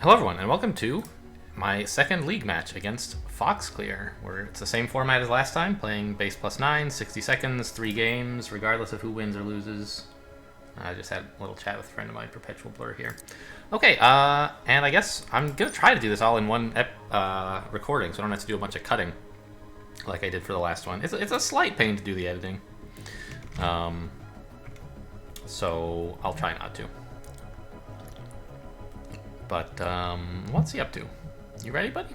Hello everyone, and welcome to my second league match against Foxclear, where it's the same format as last time, playing base plus 9, 60 seconds, 3 games, regardless of who wins or loses. I just had a little chat with a friend of mine, Perpetual Blur here. Okay, and I guess I'm going to try to do this all in one recording, so I don't have to do a bunch of cutting like I did for the last one. It's a slight pain to do the editing, so I'll try not to. But, what's he up to? You ready, buddy?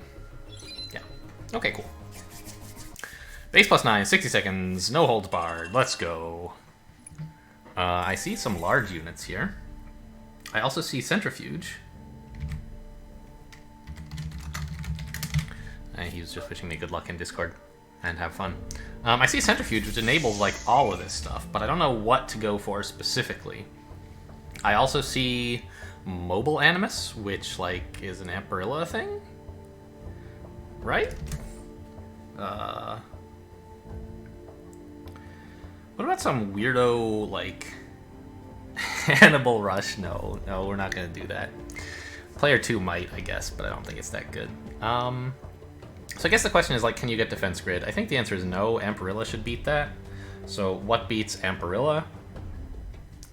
Yeah. Okay, cool. Base plus 9, 60 seconds, no holds barred. Let's go. I see some large units here. I also see Centrifuge. He was just wishing me good luck in Discord and have fun. I see Centrifuge, which enables, like, all of this stuff, but I don't know what to go for specifically. I also see Mobile Animus, which, like, is an Amperilla thing? Right? What about some weirdo, like, Hannibal Rush? No, we're not gonna do that. Player 2 might, I guess, but I don't think it's that good. So I guess the question is, like, can you get Defense Grid? I think the answer is no. Amperilla should beat that. So what beats Amperilla?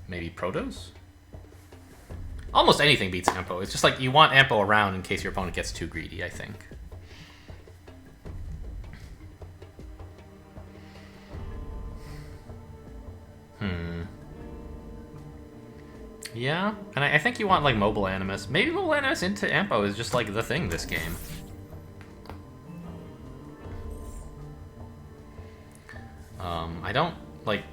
Maybe Protos? Almost anything beats Ampo. It's just like you want Ampo around in case your opponent gets too greedy, I think. Yeah, and I think you want, like, Mobile Animus. Maybe Mobile Animus into Ampo is just, like, the thing this game. I don't, like...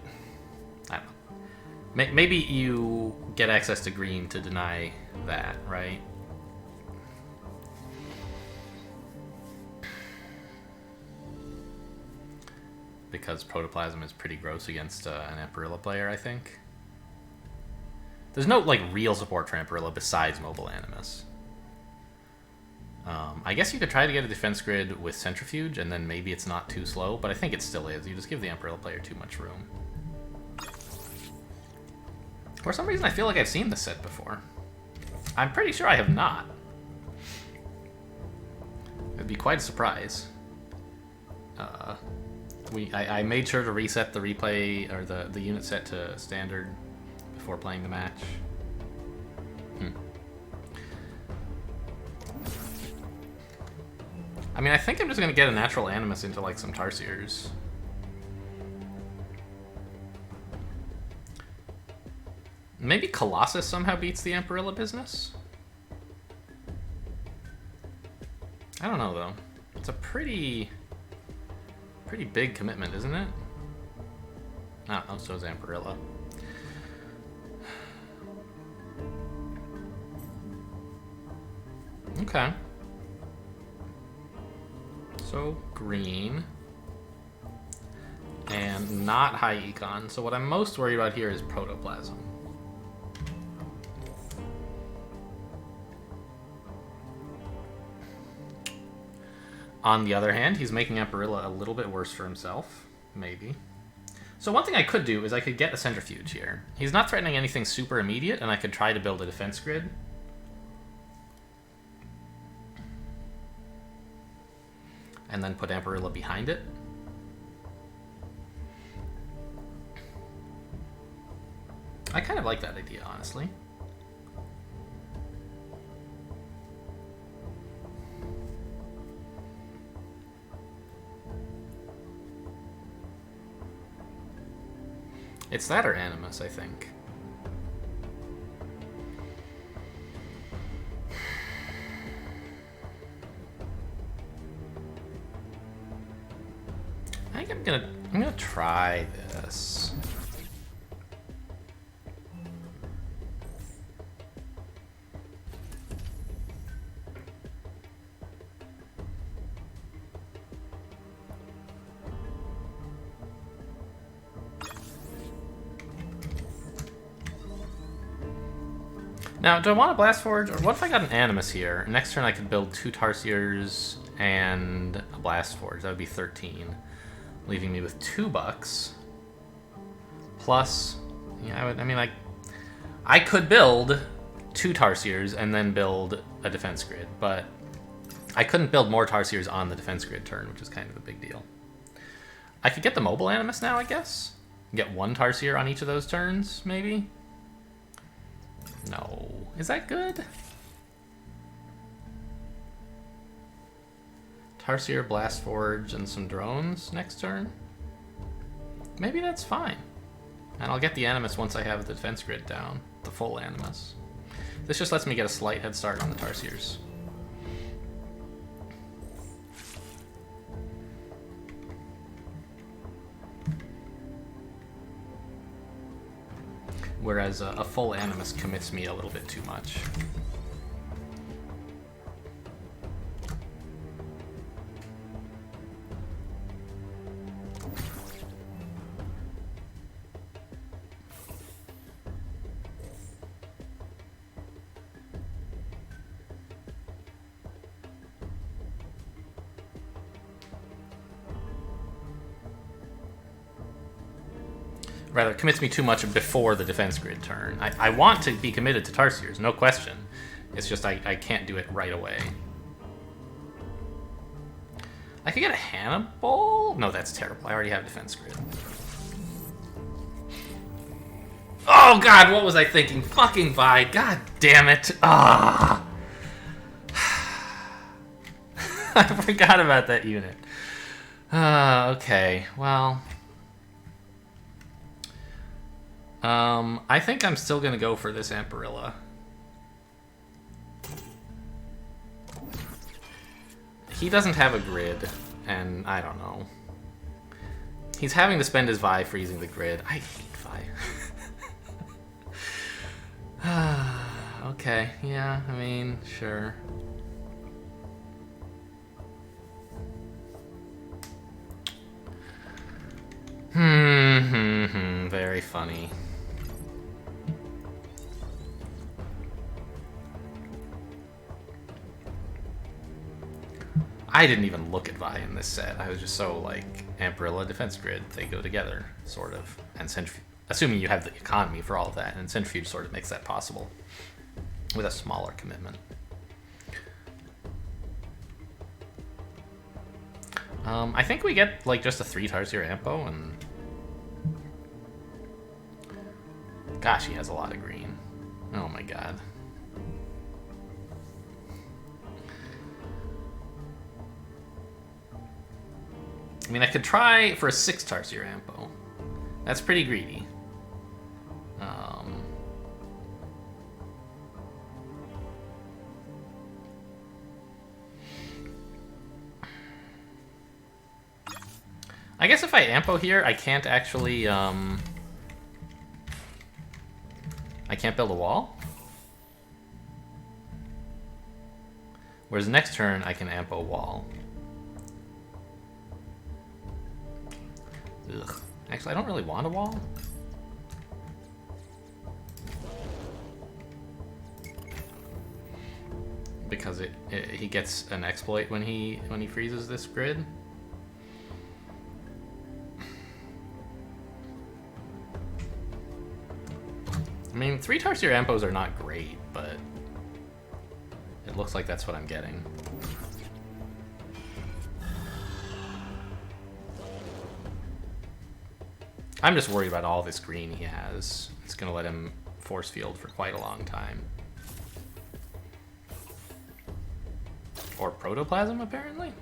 I don't know. Maybe you get access to green to deny that, right? Because Protoplasm is pretty gross against an Amperilla player, I think. There's no, like, real support for Amperilla besides Mobile Animus. I guess you could try to get a Defense Grid with Centrifuge, and then maybe it's not too slow, but I think it still is. You just give the Amperilla player too much room. For some reason, I feel like I've seen this set before. I'm pretty sure I have not. It'd be quite a surprise. I made sure to reset the replay, or the unit set to standard before playing the match. I mean, I think I'm just going to get a natural Animus into, like, some Tarsiers. Maybe Colossus somehow beats the Amperilla business? I don't know, though. It's a pretty big commitment, isn't it? Oh, so is Amperilla. Okay. So, green. And not high econ. So what I'm most worried about here is Protoplasm. On the other hand, he's making Amperilla a little bit worse for himself. Maybe. So one thing I could do is I could get a Centrifuge here. He's not threatening anything super immediate, and I could try to build a Defense Grid. And then put Amperilla behind it. I kind of like that idea, honestly. It's that or Animus, I think. I think I'm gonna try this. Now, do I want a Blast Forge, or what if I got an Animus here? Next turn I could build 2 Tarsiers and a Blast Forge. That would be 13. Leaving me with $2. Plus, yeah, I mean, like, I could build 2 Tarsiers and then build a defense grid, but I couldn't build more Tarsiers on the defense grid turn, which is kind of a big deal. I could get the mobile Animus now, I guess? Get one Tarsier on each of those turns, maybe? No. Is that good? Tarsier, Blast Forge, and some drones next turn? Maybe that's fine. And I'll get the Animus once I have the defense grid down. The full Animus. This just lets me get a slight head start on the Tarsiers. Whereas a full Animus commits me a little bit too much. Rather, commits me too much before the defense grid turn. I want to be committed to Tarsiers, no question. It's just I can't do it right away. I could get a Hannibal? No, that's terrible. I already have defense grid. Oh god, what was I thinking? Fucking Vi, god damn it. Ah. I forgot about that unit. Okay, well... I think I'm still gonna go for this Amperilla. He doesn't have a grid, and I don't know. He's having to spend his Vi freezing the grid. I hate Vi. Okay, yeah, I mean, sure. Very funny. I didn't even look at Vi in this set. I was just so, like, Amperilla, Defense Grid, they go together, sort of. And assuming you have the economy for all of that, and Centrifuge sort of makes that possible with a smaller commitment. I think we get, like, just a 3 Tarsier Ampo, and... Gosh, he has a lot of green. Oh my god. I mean, I could try for a 6 Tarsier Ampo. That's pretty greedy. I guess if I Ampo here, I can't actually, I can't build a wall? Whereas next turn, I can Ampo wall. Ugh. Actually, I don't really want a wall. Because he gets an exploit when he freezes this grid. I mean, 3 Tarsier Ampos are not great, but it looks like that's what I'm getting. I'm just worried about all this green he has. It's going to let him force field for quite a long time. Or protoplasm, apparently?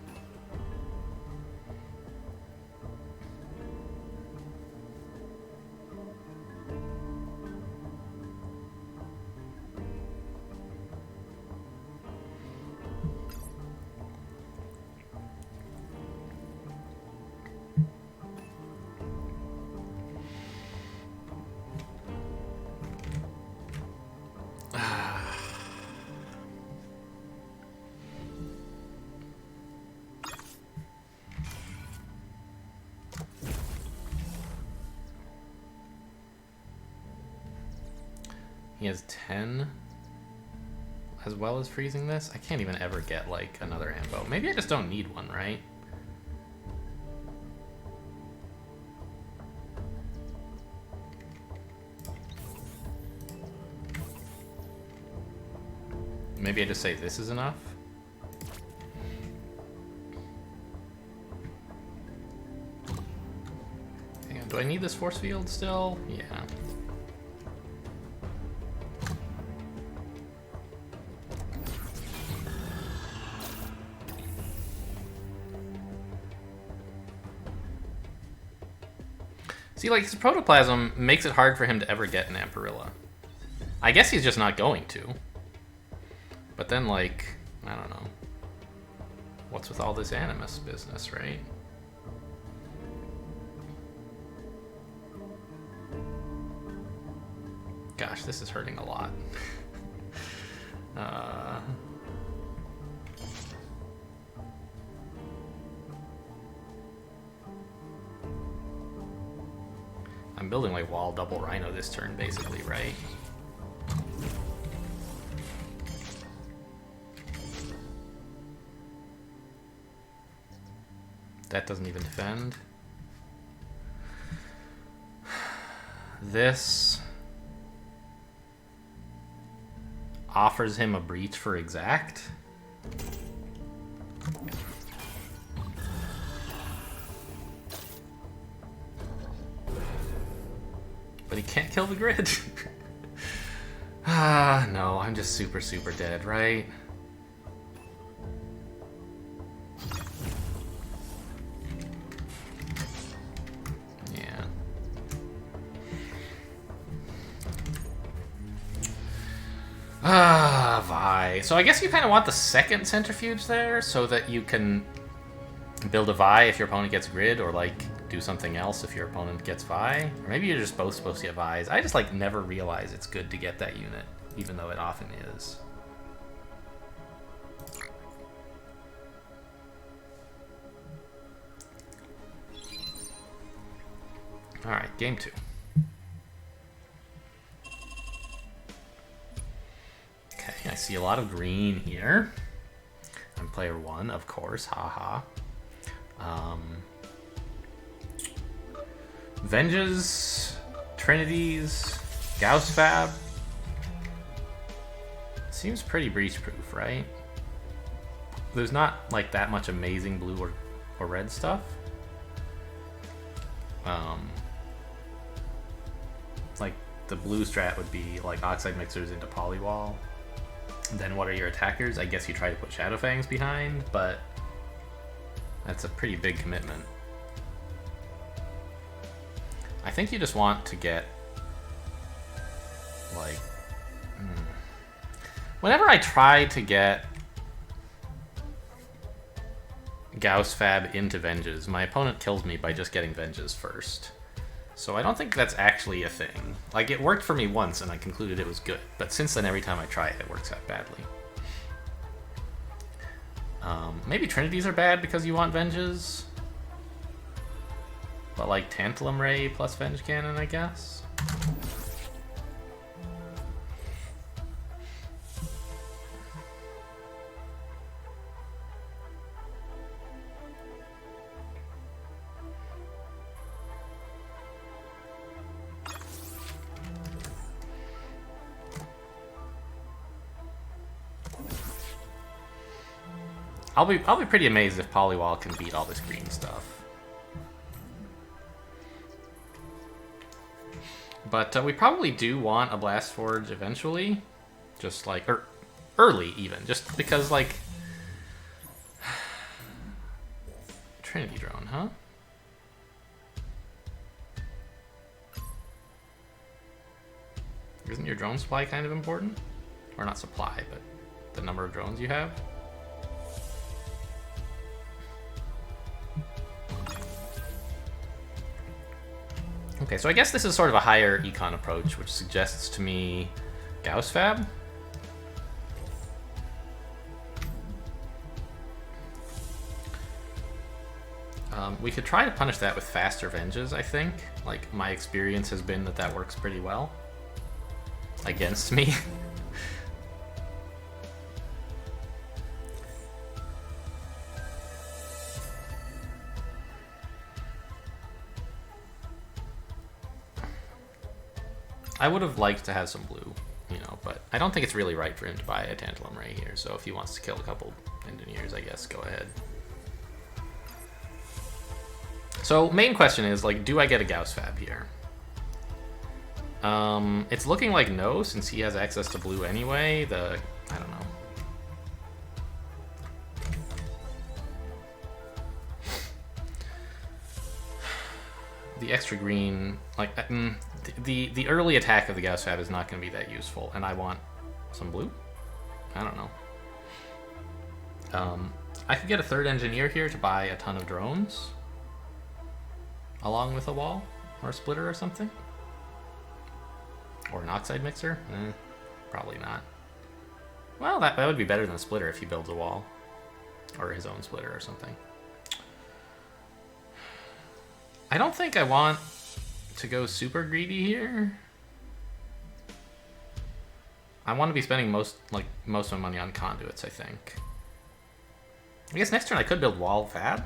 He has 10 as well as freezing this. I can't even ever get like another Ampo. Maybe I just don't need one, right? Maybe I just say this is enough. Hang on, do I need this force field still? Yeah. See, like, his protoplasm makes it hard for him to ever get an Amparilla. I guess he's just not going to. But then, like, I don't know. What's with all this Animus business, right? Gosh, this is hurting a lot. I'm building like wall double Rhino this turn, basically, right? That doesn't even defend. This offers him a breach for exact. But he can't kill the grid. Ah, no, I'm just super, super dead, right? Yeah. Ah, Vi. So I guess you kind of want the second centrifuge there so that you can build a Vi if your opponent gets grid, or like do something else if your opponent gets Vi. Or maybe you're just both supposed to get Vi's. I just like never realize it's good to get that unit, even though it often is. Alright, game 2. Okay, I see a lot of green here. I'm player 1, of course, haha. Venges, Trinities, Gauss Fab. Seems pretty breach proof, right? There's not like that much amazing blue or red stuff. Like the blue strat would be like Oxide Mixers into Polywall. And then what are your attackers? I guess you try to put Shadow Fangs behind, but that's a pretty big commitment. I think you just want to get, like, whenever I try to get Gauss Fab into Venges, my opponent kills me by just getting Venges first. So I don't think that's actually a thing. Like, it worked for me once and I concluded it was good, but since then every time I try it, it works out badly. Maybe Trinities are bad because you want Venges? But like Tantalum Ray plus Venge Cannon, I guess? I'll be pretty amazed if Polywall can beat all this green stuff. But we probably do want a Blast Forge eventually. Just like, or early even, just because like... Trinity Drone, huh? Isn't your drone supply kind of important? Or not supply, but the number of drones you have? Okay, so I guess this is sort of a higher econ approach, which suggests to me Gauss Fab. We could try to punish that with faster Venges, I think. Like, my experience has been that that works pretty well against me. I would have liked to have some blue, you know, but I don't think it's really right for him to buy a Tantalum Ray here, so if he wants to kill a couple Engineers, I guess, go ahead. So, main question is, like, do I get a Gauss Fab here? It's looking like no, since he has access to blue anyway. I don't know. The extra green, like, the early attack of the Gauss Fab is not going to be that useful, and I want some blue? I don't know. I could get a third Engineer here to buy a ton of drones, along with a wall, or a splitter or something. Or an Oxide Mixer? Probably not. Well, that would be better than a splitter if he builds a wall. Or his own splitter or something. I don't think I want to go super greedy here. I want to be spending most of my money on conduits, I think. I guess next turn I could build wall fab.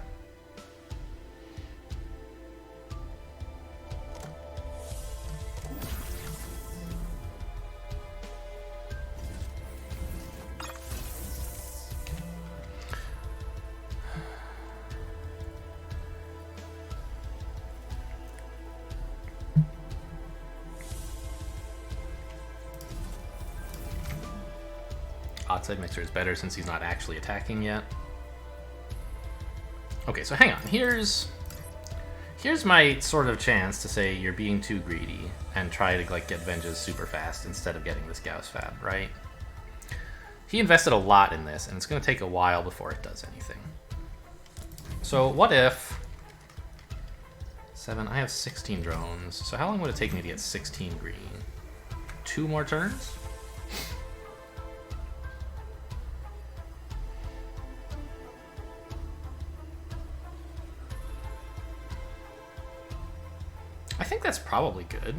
Oxide Mixer is better since he's not actually attacking yet. Okay, so hang on. Here's my sort of chance to say you're being too greedy and try to, like, get Venges super fast instead of getting this Gauss Fab, right? He invested a lot in this, and it's going to take a while before it does anything. So what if... 7, I have 16 drones. So how long would it take me to get 16 green? 2 more turns? I think that's probably good.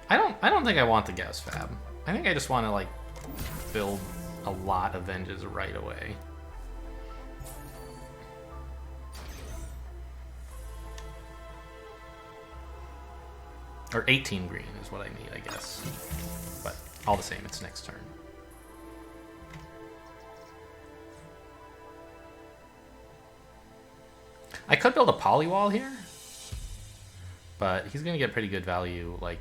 I don't think I want the Gauss Fab. I think I just want to, like, build a lot of Venges right away. Or 18 green is what I need, I guess. But all the same, it's next turn. I could build a polywall here, but he's going to get pretty good value, like,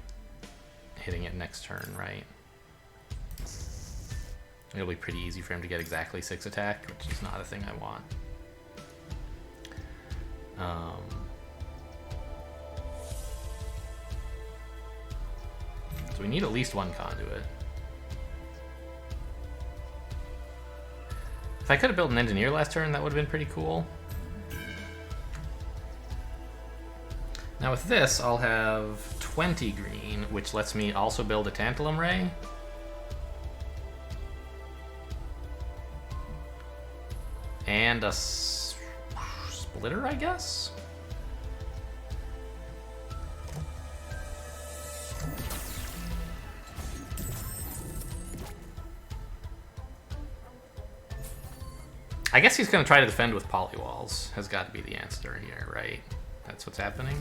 hitting it next turn, right? It'll be pretty easy for him to get exactly 6 attack, which is not a thing I want. So we need at least 1 conduit. If I could have built an Engineer last turn, that would have been pretty cool. Now with this, I'll have 20 green, which lets me also build a Tantalum Ray. And a splitter, I guess? I guess he's going to try to defend with polywalls. Has got to be the answer here, right? That's what's happening.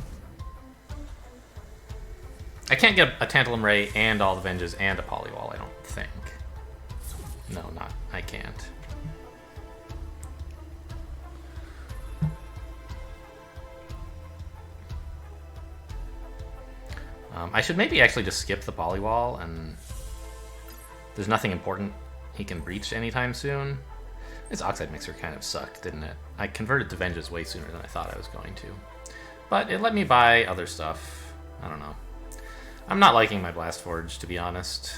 I can't get a Tantalum Ray and all the Venges and a polywall, I don't think. No, I can't. I should maybe actually just skip the polywall, and there's nothing important he can breach anytime soon. This Oxide Mixer kind of sucked, didn't it? I converted to Venges way sooner than I thought I was going to. But it let me buy other stuff. I don't know. I'm not liking my Blast Forge, to be honest.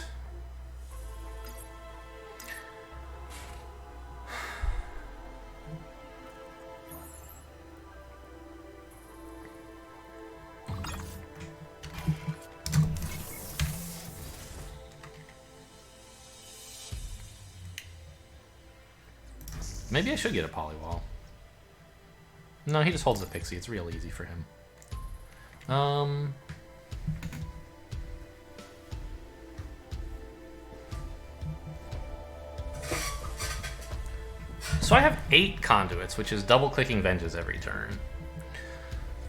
Maybe I should get a polywall. No, he just holds the pixie. It's real easy for him. So I have 8 conduits, which is double-clicking Venges every turn.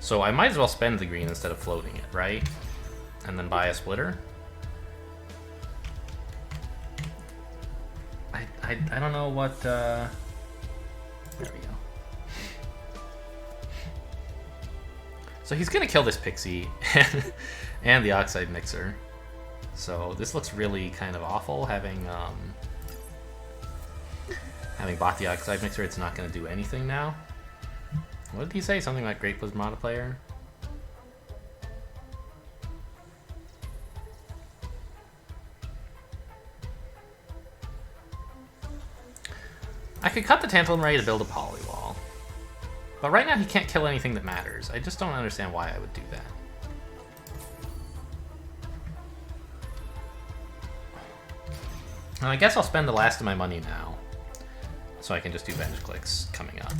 So I might as well spend the green instead of floating it, right? And then buy a splitter. I don't know what... There we go. So he's gonna kill this Pixie and the Oxide Mixer. So this looks really kind of awful, having bought the Oxide Mixer. It's not gonna do anything now. What did he say? Something like Great Prismata player? I could cut the Tantalum Ray to build a Polywall. But right now he can't kill anything that matters. I just don't understand why I would do that. And I guess I'll spend the last of my money now, so I can just do Venge clicks coming up.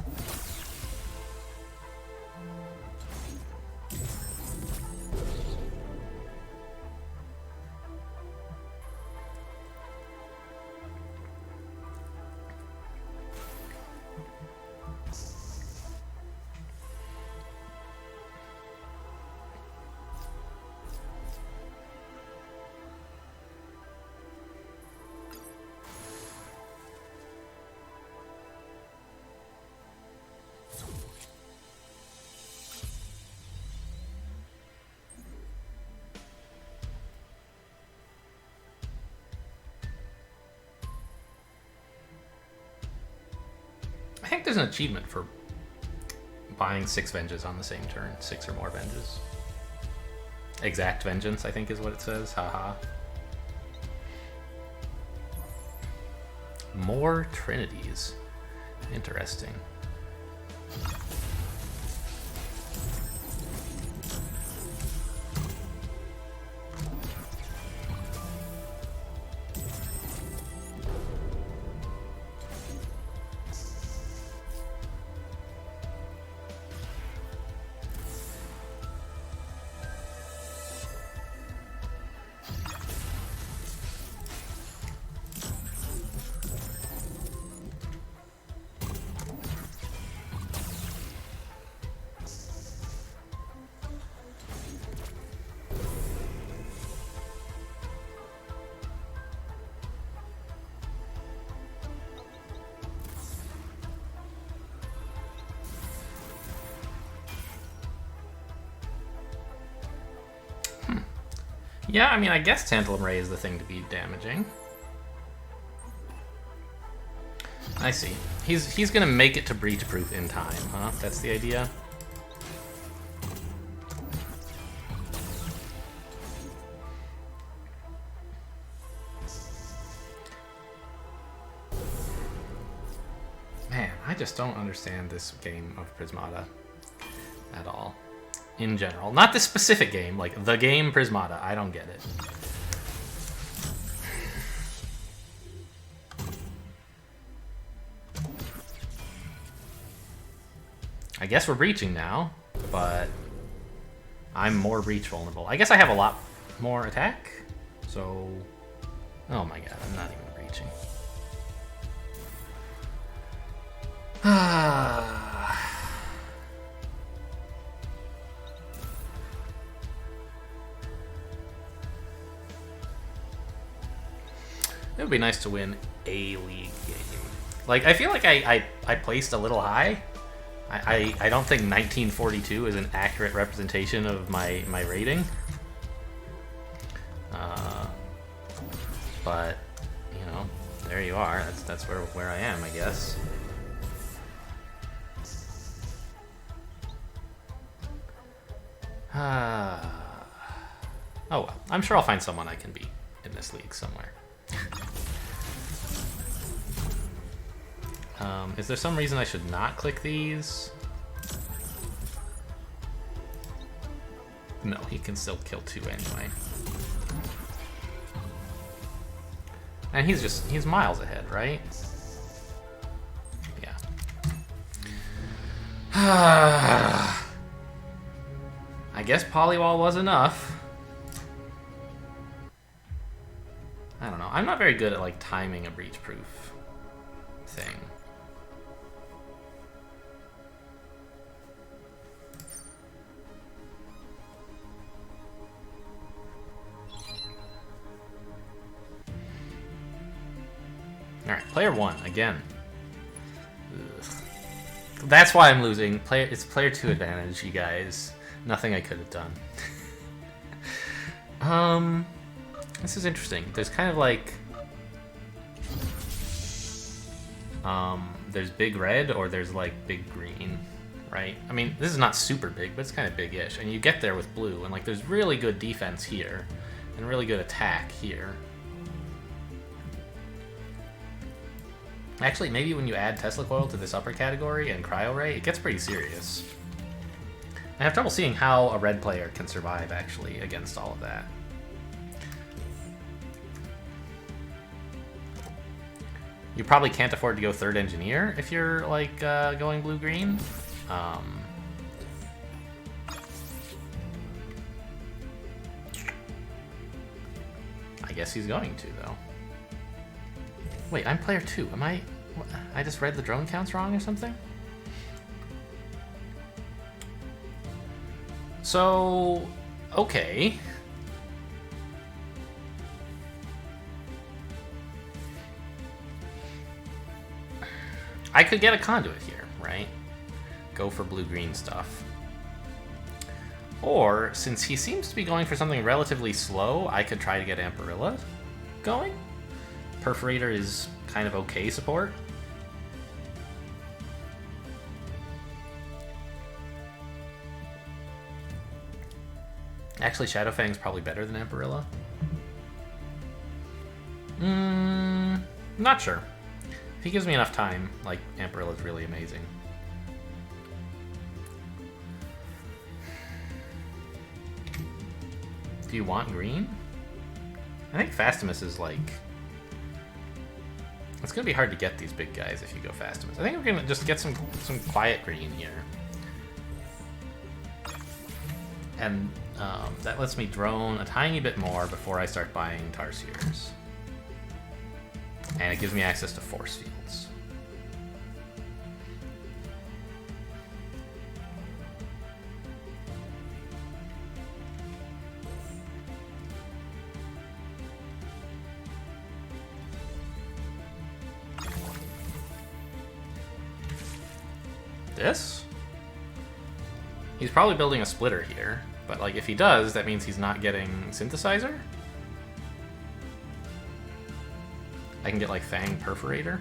I think there's an achievement for buying 6 Venges on the same turn. 6 or more Venges. Exact Vengeance, I think is what it says. Haha. More Trinities. Interesting. Yeah, I mean, I guess Tantalum Ray is the thing to be damaging. I see. He's gonna make it to Breach Proof in time, huh? That's the idea? Man, I just don't understand this game of Prismata at all. In general. Not this specific game, like the game Prismata. I don't get it. I guess we're breaching now, but I'm more breach vulnerable. I guess I have a lot more attack, so... Oh my god, I'm not even breaching. It would be nice to win a league game. Like, I feel like I placed a little high. I don't think 1942 is an accurate representation of my rating. But, you know, there you are. That's where I am, I guess. Oh well. I'm sure I'll find someone I can beat in this league somewhere. Is there some reason I should not click these? No, he can still kill 2 anyway. And he's miles ahead, right? Yeah. I guess Polywall was enough. I don't know. I'm not very good at like timing a breach proof thing. Alright, player 1, again. Ugh. That's why I'm losing. It's player 2 advantage, you guys. Nothing I could have done. This is interesting. There's kind of like... there's big red or there's like big green, right? I mean, this is not super big, but it's kind of big-ish. And you get there with blue, and like there's really good defense here and really good attack here. Actually, maybe when you add Tesla Coil to this upper category and Cryo Ray, it gets pretty serious. I have trouble seeing how a red player can survive, actually, against all of that. You probably can't afford to go third engineer if you're, like, going blue-green. I guess he's going to, though. Wait, I'm player 2. Am I... I just read the drone counts wrong or something? So... okay. I could get a conduit here, right? Go for blue-green stuff. Or, since he seems to be going for something relatively slow, I could try to get Amperilla going. Perforator is kind of okay support. Actually, Shadowfang's probably better than Amperilla. Not sure. If he gives me enough time, like, Amperilla is really amazing. Do you want green? I think Fastimus is like... it's gonna be hard to get these big guys if you go Fastimus. I think we're gonna just get some quiet green here. And that lets me drone a tiny bit more before I start buying Tarsiers. And it gives me access to force fields. This? He's probably building a splitter here, but like if he does, that means he's not getting synthesizer? I can get like Fang Perforator.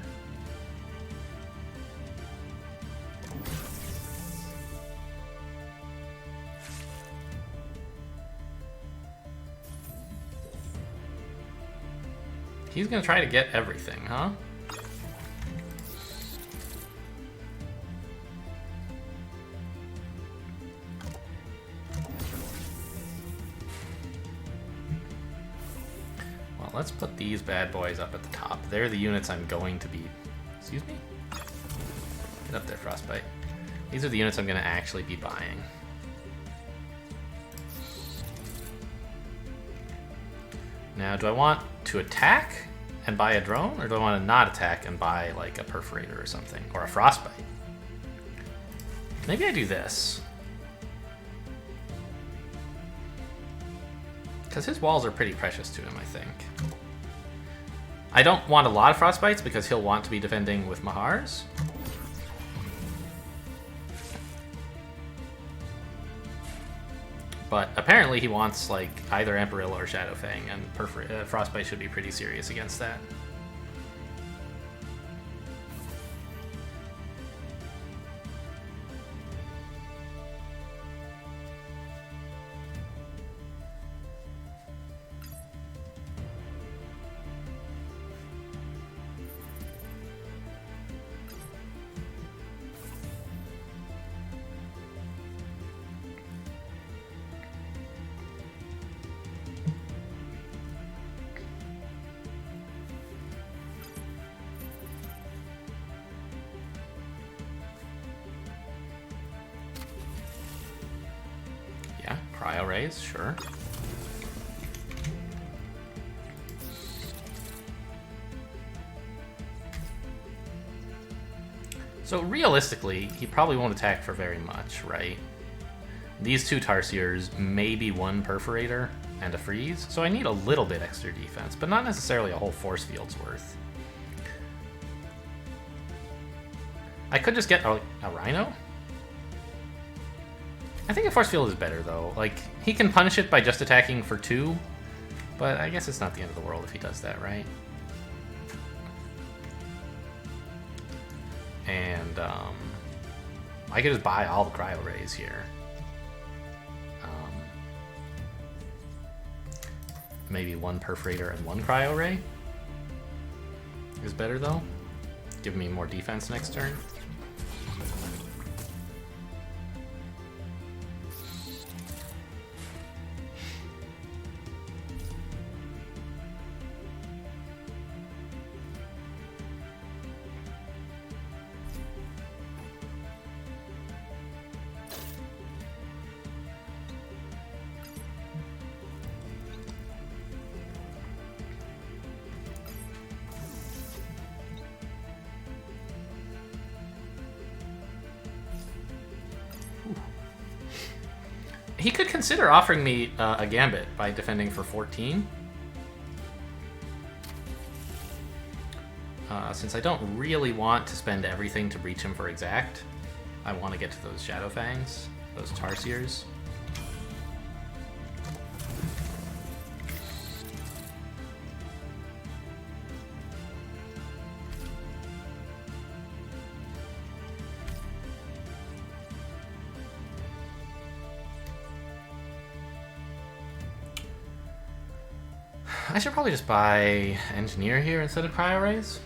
He's gonna try to get everything, huh? Let's put these bad boys up at the top. They're the units I'm going to be... excuse me? Get up there, Frostbite. These are the units I'm going to actually be buying. Now, do I want to attack and buy a drone? Or do I want to not attack and buy, like, a Perforator or something? Or a Frostbite? Maybe I do this. Because his walls are pretty precious to him, I think. I don't want a lot of Frostbites because he'll want to be defending with Mahars. But apparently he wants like either Amperilla or Shadowfang, and Frostbite should be pretty serious against that. Cryo rays, sure. So realistically, he probably won't attack for very much, right? These two Tarsiers, maybe one Perforator and a Freeze, so I need a little bit extra defense, but not necessarily a whole force field's worth. I could just get a Rhino. I think a Force Field is better, though. Like, he can punish it by just attacking for 2, but I guess it's not the end of the world if he does that, right? And, I could just buy all the Cryo Rays here. Maybe 1 Perforator and 1 Cryo Ray is better, though. Give me more defense next turn. He could consider offering me a Gambit by defending for 14. Since I don't really want to spend everything to breach him for exact, I want to get to those Shadow Fangs, those Tarsiers. I should probably just buy Engineer here instead of Cryo Rays.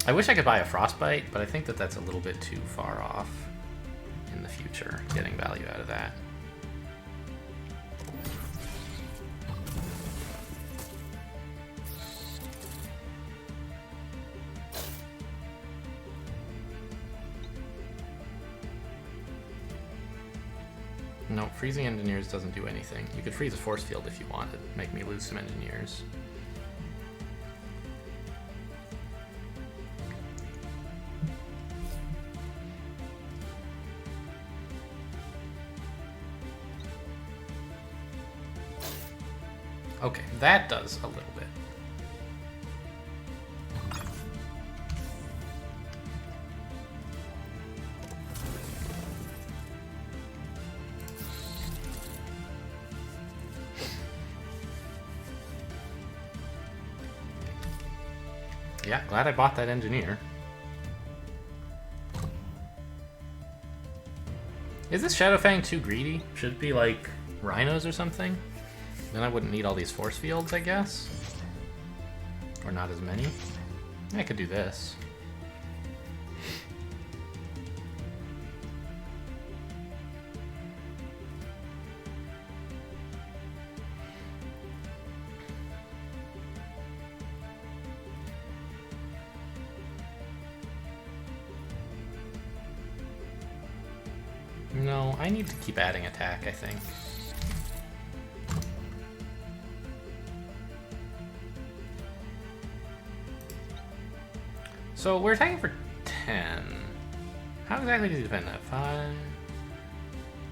I wish I could buy a Frostbite, but I think that that's a little bit too far off in the future, getting value out of that. No, freezing Engineers doesn't do anything. You could freeze a Force Field if you wanted, make me lose some Engineers. Okay, that does a little bit. Yeah, glad I bought that Engineer. Is this Shadowfang too greedy? Should it be like Rhinos or something? Then I wouldn't need all these Force Fields, I guess. Or not as many. I could do this. No, I need to keep adding attack, I think. So we're attacking for 10. How exactly does he defend that? 5.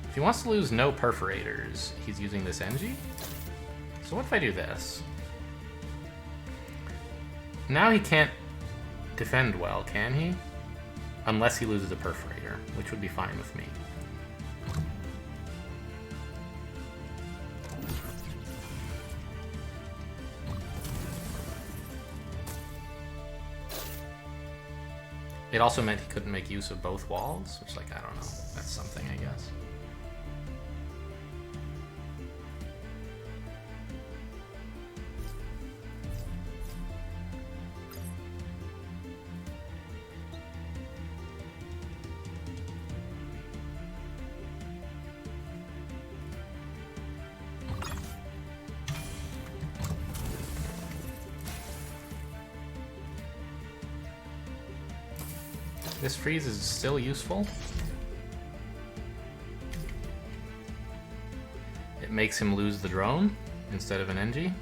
If he wants to lose no perforators, he's using this Engie. So what if I do this? Now he can't defend well, can he? Unless he loses a perforator, which would be fine with me. It also meant he couldn't make use of both walls, which, like, I don't know. That's something, I guess. This freeze is still useful. It makes him lose the drone instead of an Engie.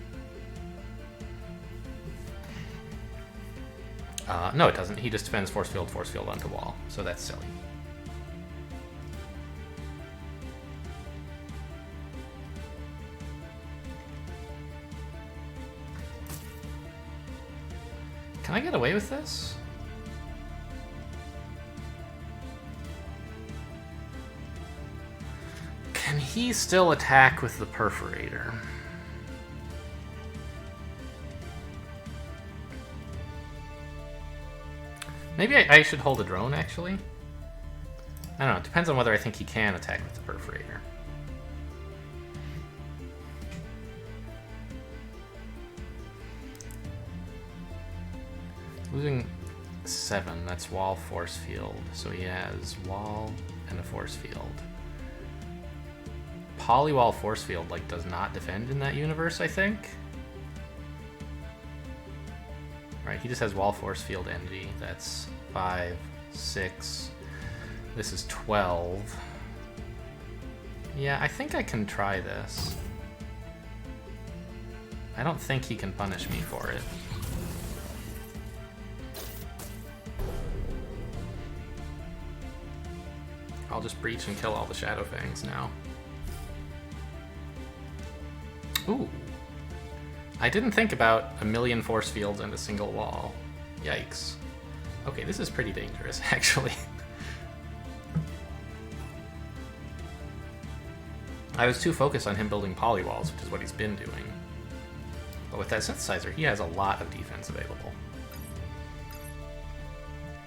No, it doesn't. He just defends force field onto wall, so that's silly. Can I get away with this? Can he still attack with the perforator? Maybe I should hold a drone, actually. I don't know. It depends on whether I think he can attack with the perforator. Losing 7. That's wall, force field. So he has wall and a force field. Polywall force field like does not defend in that universe, I think. Right, he just has wall force field energy. That's 5, 6. This is 12. Yeah, I think I can try this. I don't think he can punish me for it. I'll just breach and kill all the Shadow Fangs now. Ooh. I didn't think about a million force fields and a single wall. Yikes. Okay, this is pretty dangerous, actually. I was too focused on him building polywalls, which is what he's been doing. But with that synthesizer, he has a lot of defense available.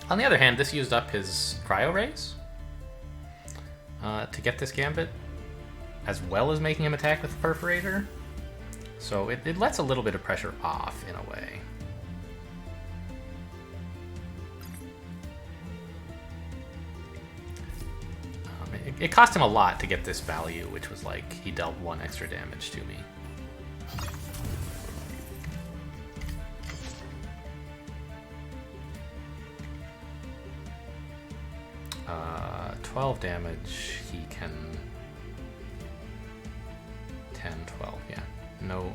On the other hand, this used up his cryo rays to get this gambit, as well as making him attack with the perforator. So it lets a little bit of pressure off, in a way. It cost him a lot to get this value, which was like, he dealt 1 extra damage to me. 12 damage, he can... 10, 12, yeah.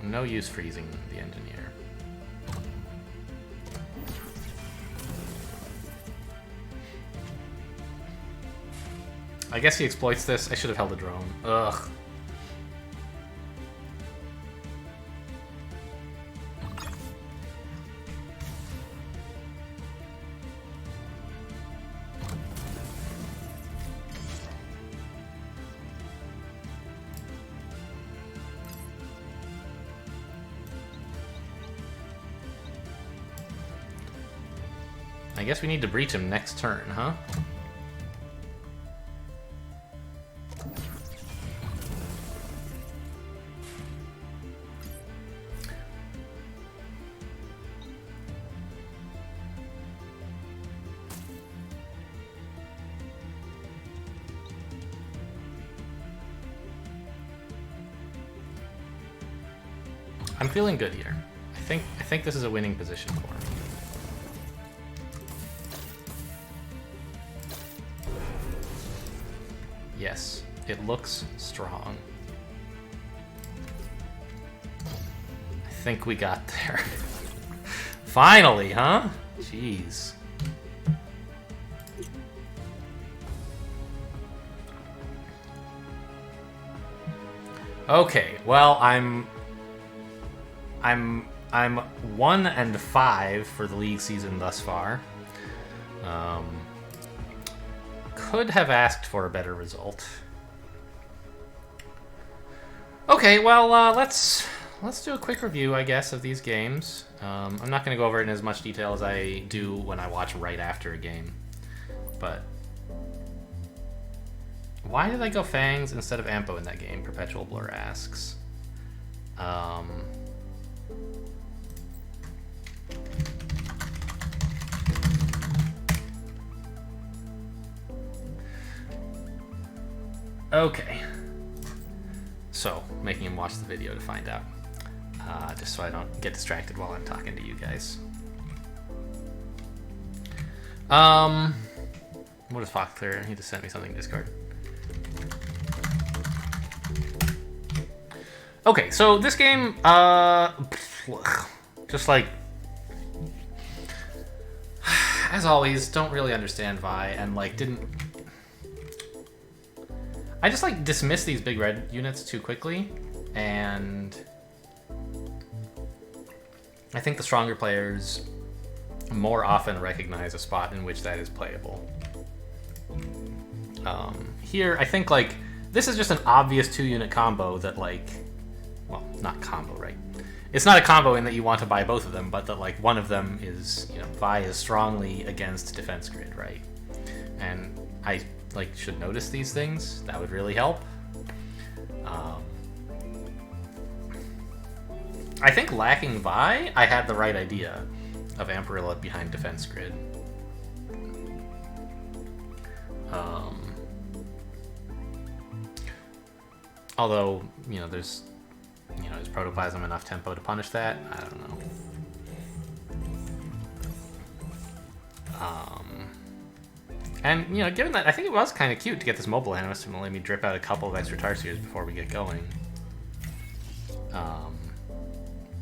No use freezing the engineer. I guess he exploits this. I should have held a drone. Ugh. I guess we need to breach him next turn, huh? I'm feeling good here. I think this is a winning position for him. Yes, it looks strong. I think we got there. Finally, huh? Jeez. Okay, well, I'm 1-5 for the league season thus far. Could have asked for a better result. Okay, well, let's do a quick review, I guess, of these games. I'm not going to go over it in as much detail as I do when I watch right after a game. But why did I go Fangs instead of Ampo in that game? Perpetual Blur asks. Okay, so making him watch the video to find out, just so I don't get distracted while I'm talking to you guys. What is Foxclear? He just sent me something in Discord. Okay, so this game, just like, as always, don't really understand Vi, and like I just like dismiss these big red units too quickly, and I think the stronger players more often recognize a spot in which that is playable. Here, I think, like, this is just an obvious 2-unit combo that, like, well, not combo, right? It's not a combo in that you want to buy both of them, but that, like, one of them is, you know, Vi is strongly against defense grid, right? And I, like, should notice these things. That would really help. I think lacking Vi, I had the right idea of Amperilla behind defense grid. Although, you know, there's Protoplasm enough tempo to punish that? I don't know. And, you know, given that, I think it was kind of cute to get this mobile animus to let me drip out a couple of extra Tarsiers before we get going.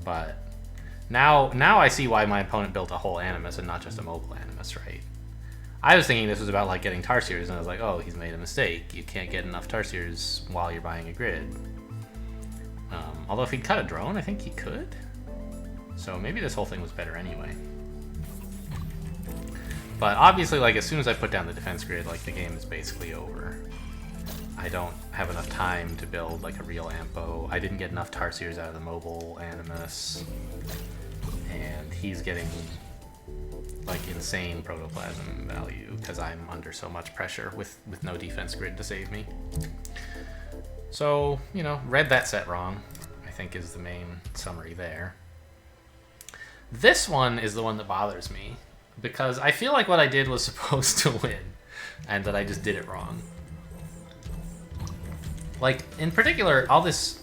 But now I see why my opponent built a whole animus and not just a mobile animus, right? I was thinking this was about, like, getting Tarsiers, and I was like, oh, he's made a mistake. You can't get enough Tarsiers while you're buying a grid. Although if he'd cut a drone, I think he could. So maybe this whole thing was better anyway. But obviously, like, as soon as I put down the defense grid, like, the game is basically over. I don't have enough time to build, like, a real Ampo. I didn't get enough Tarsiers out of the mobile animus. And he's getting, like, insane protoplasm value because I'm under so much pressure with no defense grid to save me. So, you know, read that set wrong, I think, is the main summary there. This one is the one that bothers me because I feel like what I did was supposed to win and that I just did it wrong. Like, in particular, all this,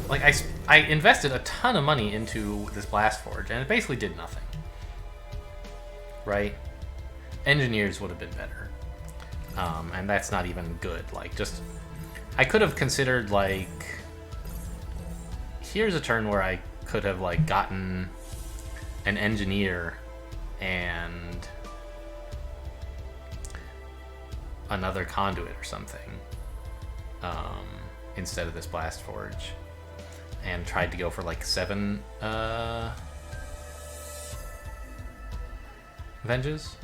like, I invested a ton of money into this Blast Forge and it basically did nothing. Right? Engineers would have been better. And that's not even good. Like, just, I could have considered, like, here's a turn where I could have, like, gotten an engineer and another conduit or something instead of this Blast Forge, and tried to go for, like, 7 Venges.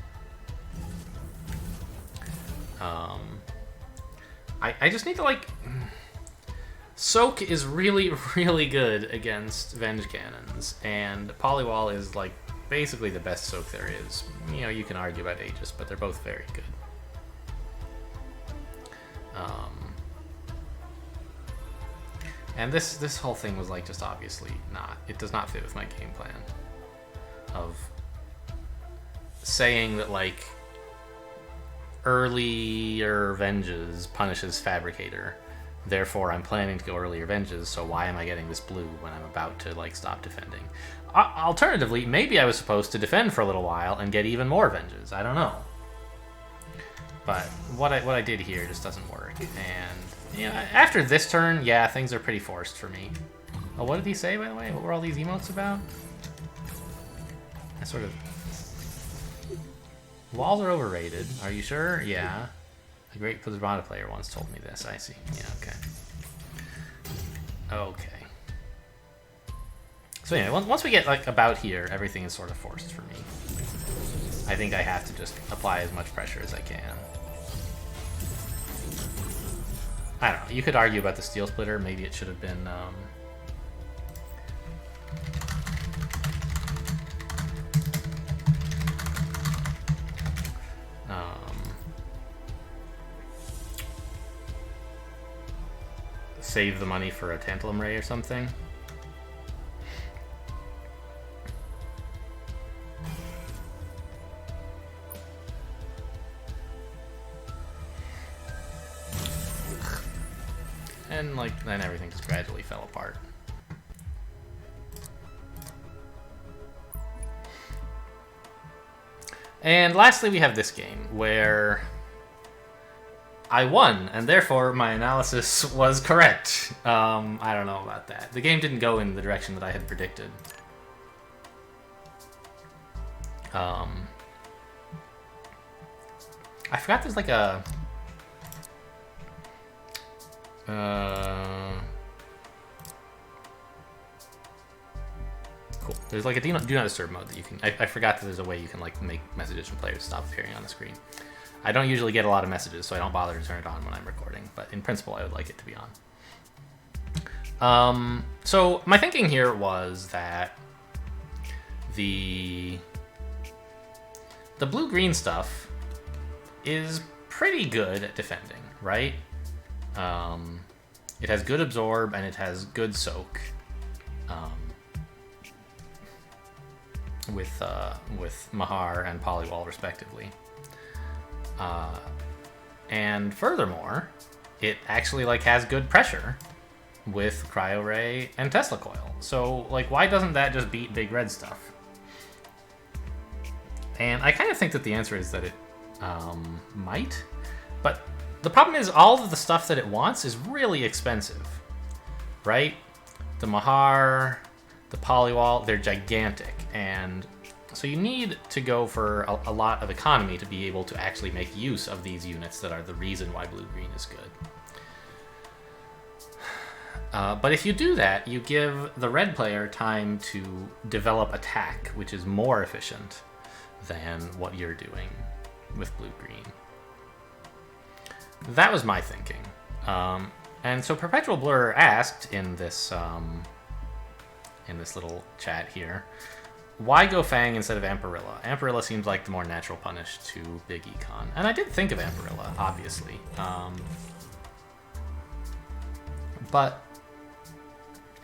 I just need to, like, Soak is really, really good against Venge Cannons, and Polywall is, like, basically the best Soak there is. You know, you can argue about Aegis, but they're both very good. And this whole thing was, like, just obviously not, it does not fit with my game plan of saying that, like, earlier Venges punishes Fabricator, therefore I'm planning to go earlier Venges, so why am I getting this blue when I'm about to, like, stop defending? Alternatively, maybe I was supposed to defend for a little while and get even more Venges. I don't know. But what I did here just doesn't work. And, you know, after this turn, yeah, things are pretty forced for me. Oh, what did he say, by the way? What were all these emotes about? I sort of... Walls are overrated. Are you sure? Yeah. A great Prismata player once told me this. I see. Yeah, okay. Okay. So anyway, once we get, like, about here, everything is sort of forced for me. I think I have to just apply as much pressure as I can. I don't know. You could argue about the Steel Splitter. Maybe it should have been... save the money for a Tantalum Ray or something. And, like, then everything just gradually fell apart. And lastly, we have this game, where I won, and therefore my analysis was correct. I don't know about that. The game didn't go in the direction that I had predicted. I forgot there's, like, a... Cool. There's like a do not disturb mode that you can. I forgot that there's a way you can like make messages from players stop appearing on the screen. I don't usually get a lot of messages, so I don't bother to turn it on when I'm recording. But in principle, I would like it to be on. So my thinking here was that the blue-green stuff is pretty good at defending, right? It has good absorb and it has good soak. With Mahar and Polywall respectively. And furthermore, it actually like has good pressure with Cryo Ray and Tesla Coil. So like, why doesn't that just beat big red stuff? And I kind of think that the answer is that it might, but the problem is all of the stuff that it wants is really expensive, right? The Mahar, the Polywall, they're gigantic, and so you need to go for a lot of economy to be able to actually make use of these units that are the reason why blue-green is good. But if you do that, you give the red player time to develop attack, which is more efficient than what you're doing with blue-green. That was my thinking. And so Perpetual Blur asked in this little chat here, why go Fang instead of Amperilla? Amperilla seems like the more natural punish to Big Econ. And I did think of Amperilla, obviously. But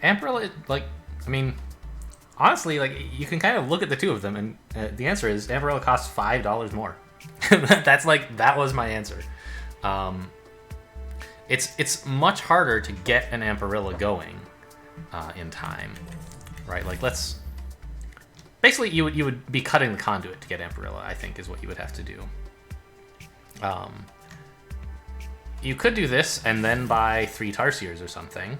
Amperilla, like, I mean, honestly, like, you can kind of look at the two of them, and the answer is Amperilla costs $5 more. That was my answer. It's much harder to get an Amperilla going in time, right? Like, basically you would be cutting the conduit to get Amperilla, I think, is what you would have to do. You could do this and then buy 3 Tarsiers or something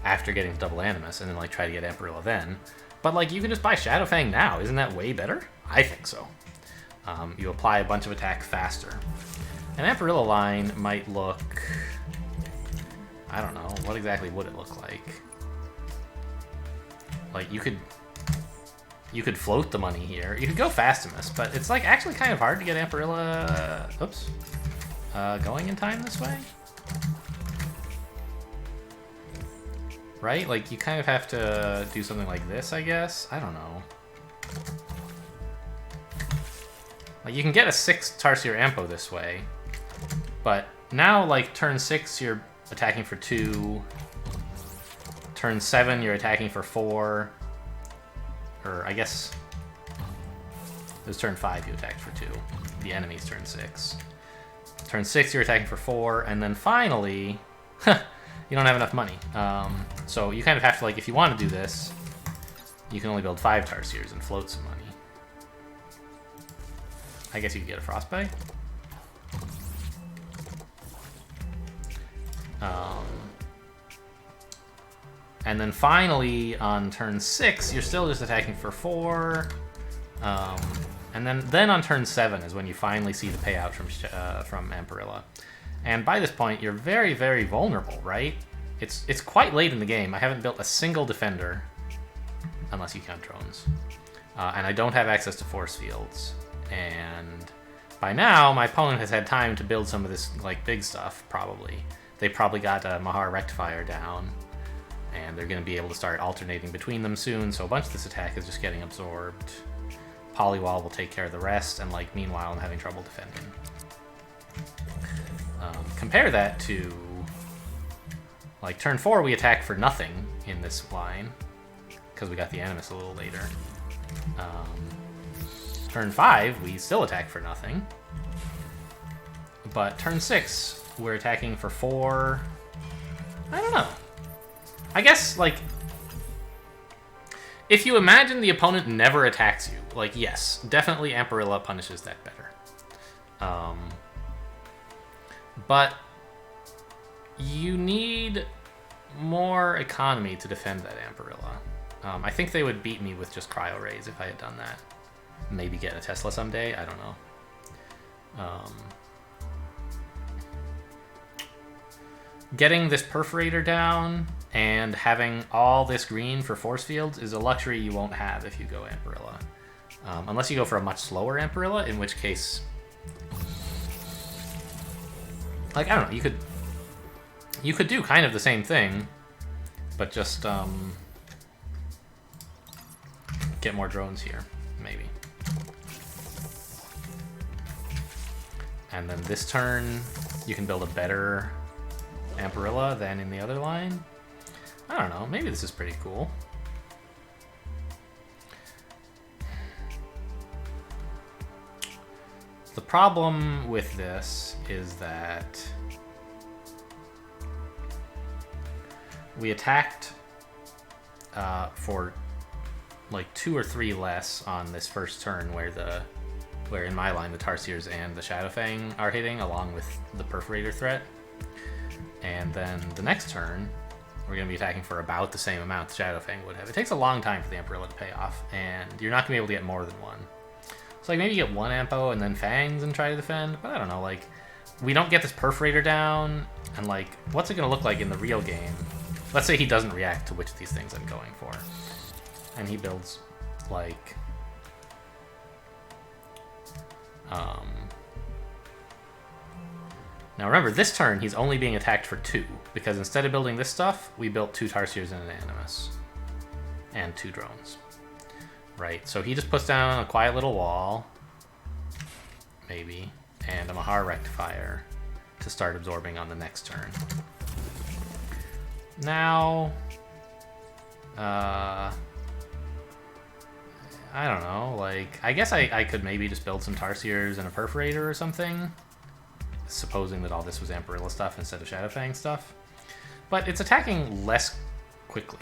after getting double Animus, and then like try to get Amperilla then. But like, you can just buy Shadowfang now. Isn't that way better? I think so. You apply a bunch of attack faster. An Amperilla line might look, I don't know, what exactly would it look like? Like, you could float the money here. You could go Fastimus, but it's like actually kind of hard to get Amperilla, going in time this way. Right? Like, you kind of have to do something like this, I guess? I don't know. Like, you can get a 6 Tarsier Ampo this way, but now, like, turn 6, you're attacking for 2. Turn 7, you're attacking for 4. Or, I guess, it was turn 5 you attacked for 2. The enemy's turn 6. Turn 6, you're attacking for 4, and then finally, you don't have enough money. So you kind of have to, like, if you want to do this, you can only build 5 Tarsiers and float some money. I guess you could get a Frostbite. And then finally, on turn 6, you're still just attacking for 4. And then on turn 7 is when you finally see the payout from Amperilla. And by this point, you're very, very vulnerable, right? It's quite late in the game. I haven't built a single defender, unless you count drones. And I don't have access to force fields. And by now, my opponent has had time to build some of this like big stuff, probably. They probably got a Mahar Rectifier down, and they're going to be able to start alternating between them soon, so a bunch of this attack is just getting absorbed. Polywall will take care of the rest, and like meanwhile I'm having trouble defending. Compare that to, like, turn 4 we attack for nothing in this line, because we got the Animus a little later. Turn 5 we still attack for nothing, but turn 6 we're attacking for 4. I don't know. I guess, like, if you imagine the opponent never attacks you, like, yes, definitely Amperilla punishes that better. But you need more economy to defend that Amperilla. I think they would beat me with just Cryo Rays if I had done that. Maybe get a Tesla someday, I don't know. Getting this Perforator down And having all this green for force fields is a luxury you won't have if you go Amperilla. Unless you go for a much slower Amperilla, in which case... Like, I don't know, you could do kind of the same thing, but just get more drones here, maybe. And then this turn, you can build a better Amperilla than in the other line. I don't know, maybe this is pretty cool. The problem with this is that we attacked for like 2 or 3 less on this first turn where in my line the Tarsiers and the Shadowfang are hitting along with the Perforator threat. And then the next turn, we're going to be attacking for about the same amount the Shadowfang would have. It takes a long time for the Amperilla to pay off, and you're not going to be able to get more than one. So like maybe you get 1 Ampo and then Fangs and try to defend, but I don't know, like, we don't get this Perforator down, and like, what's it going to look like in the real game? Let's say he doesn't react to which of these things I'm going for. And he builds, like... Now remember, this turn he's only being attacked for 2, because instead of building this stuff, we built 2 Tarsiers and an Animus. And 2 drones. Right, so he just puts down a quiet little wall, maybe, and a Mahar Rectifier to start absorbing on the next turn. Now, I don't know, like, I guess I could maybe just build some Tarsiers and a Perforator or something, supposing that all this was Amperilla stuff instead of Shadowfang stuff. But it's attacking less quickly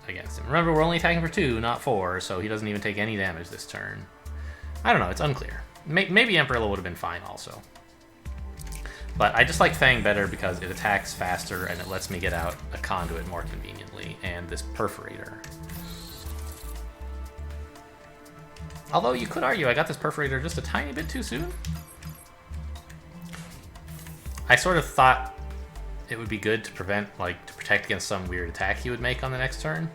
against him. Remember, we're only attacking for 2, not 4, so he doesn't even take any damage this turn. I don't know, it's unclear. Maybe Amperilla would have been fine also. But I just like Fang better because it attacks faster and it lets me get out a Conduit more conveniently, and this Perforator. Although you could argue I got this Perforator just a tiny bit too soon. I sort of thought it would be good to protect against some weird attack he would make on the next turn.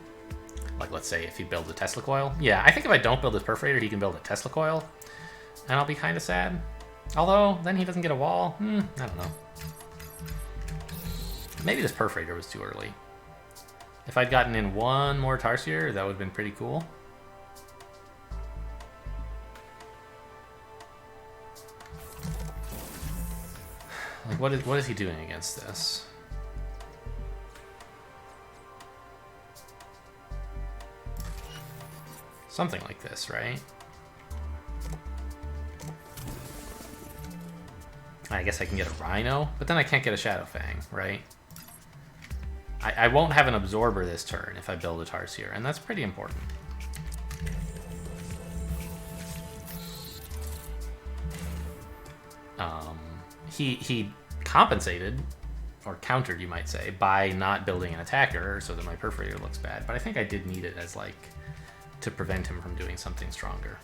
Like, let's say if he builds a Tesla Coil. Yeah, I think if I don't build this Perforator, he can build a Tesla Coil, and I'll be kind of sad. Although, then he doesn't get a wall. I don't know. Maybe this Perforator was too early. If I'd gotten in 1 more Tarsier, that would have been pretty cool. Like, what is he doing against this? Something like this, right? I guess I can get a Rhino, but then I can't get a Shadowfang, right? I won't have an Absorber this turn if I build a Tarsier, and that's pretty important. He compensated, or countered, you might say, by not building an attacker so that my Perforator looks bad, but I think I did need it as, like, to prevent him from doing something stronger.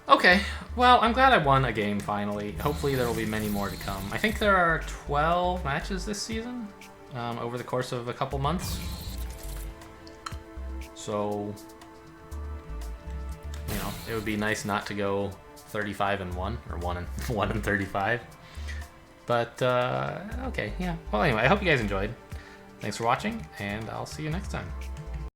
Okay, well, I'm glad I won a game finally. Hopefully there will be many more to come. I think there are 12 matches this season, over the course of a couple months. So, you know, it would be nice not to go 35-1, or 1-35. But, okay, yeah. Well, anyway, I hope you guys enjoyed. Thanks for watching, and I'll see you next time.